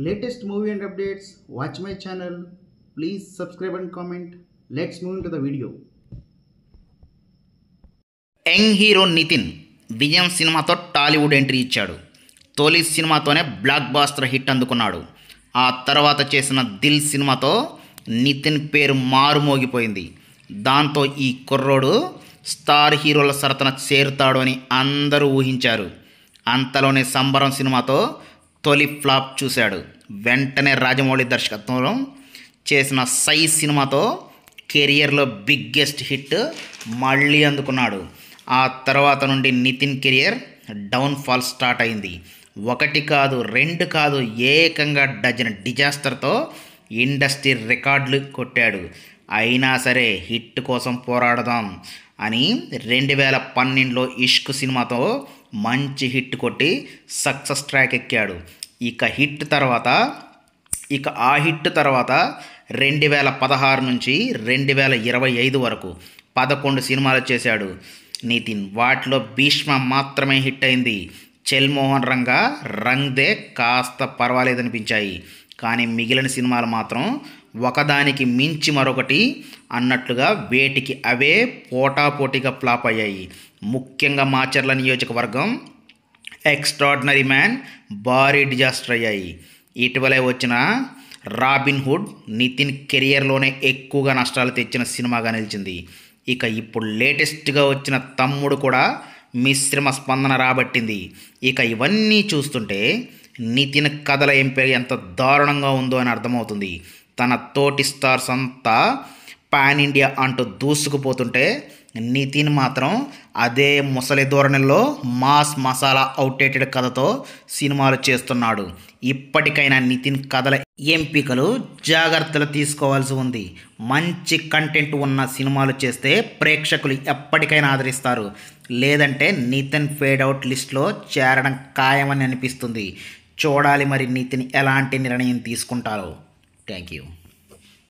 latest movie and updates, watch my channel. Please subscribe and comment. Let's move into the video. Young hero Nithin విజయం సినిమాతో Tollywood entry ఇచ్చాడు. తొలి సినిమాతోనే black buster hit అందుకున్నాడు. ఆ తర్వాత చేసిన దిల్ సినిమాతో నితిన్ పేరు మారుమోగిపోయింది. దాంతో ఈ కుర్రోడు స్టార్ హీరోల సరసన చేరుతాడు అని అందరూ ఊహించారు. అంతలోనే సంబరం సినిమాతో తొలి ఫ్లాప్ చూశాడు. వెంటనే రాజమౌళి దర్శకత్వంలో చేసిన సై సినిమాతో కెరియర్లో బిగ్గెస్ట్ హిట్ మళ్ళీ అందుకున్నాడు. ఆ తర్వాత నుండి నితిన్ కెరియర్ డౌన్ఫాల్ స్టార్ట్ అయింది. ఒకటి కాదు, రెండు కాదు, ఏకంగా డజన్ డిజాస్టర్తో ఇండస్ట్రీ రికార్డులు కొట్టాడు. అయినా సరే హిట్ కోసం పోరాడదాం అని 2012లో ఇష్క్ సినిమాతో మంచి హిట్ కొట్టి సక్సెస్ ట్రాక్ ఎక్కాడు. ఆ హిట్ తర్వాత 2016 నుంచి 2025 వరకు 11 సినిమాలు చేశాడు నితిన్. వాటిలో భీష్మ మాత్రమే హిట్ అయింది. చెల్ మోహన్ రంగ్ దే కాస్త పర్వాలేదనిపించాయి. కానీ మిగిలిన సినిమాలు మాత్రం ఒకదానికి మించి మరొకటి అన్నట్లుగా వేటికి అవే పోటాపోటీగా ఫ్లాప్ అయ్యాయి. ముఖ్యంగా మాచర్ల నియోజకవర్గం, ఎక్స్ట్రాడినరీ మ్యాన్ భారీ డిజాస్టర్ అయ్యాయి. ఇటీవలే వచ్చిన రాబిన్ హుడ్ నితిన్ కెరియర్లోనే ఎక్కువగా నష్టాలు తెచ్చిన సినిమాగా నిలిచింది. ఇప్పుడు లేటెస్ట్గా వచ్చిన తమ్ముడు కూడా మిశ్రమ స్పందన రాబట్టింది. ఇవన్నీ చూస్తుంటే నితిన్ కథల ఎంపిక ఎంత దారుణంగా ఉందో అని అర్థమవుతుంది. తన తోటి స్టార్స్ అంతా పాన్ ఇండియా అంటూ దూసుకుపోతుంటే నితిన్ మాత్రం అదే ముసలి ధోరణిలో మాస్ మసాలా అవుట్డేటెడ్ కథతో సినిమాలు చేస్తున్నాడు. ఇప్పటికైనా నితిన్ కథల ఎంపికలు జాగ్రత్తలు తీసుకోవాల్సి ఉంది. మంచి కంటెంట్ ఉన్న సినిమాలు చేస్తే ప్రేక్షకులు ఎప్పటికైనా ఆదరిస్తారు. లేదంటే నితిన్ ఫేడ్ అవుట్ లిస్ట్లో చేరడం ఖాయమని అనిపిస్తుంది. చూడాలి మరి నితిన్ ఎలాంటి నిర్ణయం తీసుకుంటారో. Thank you.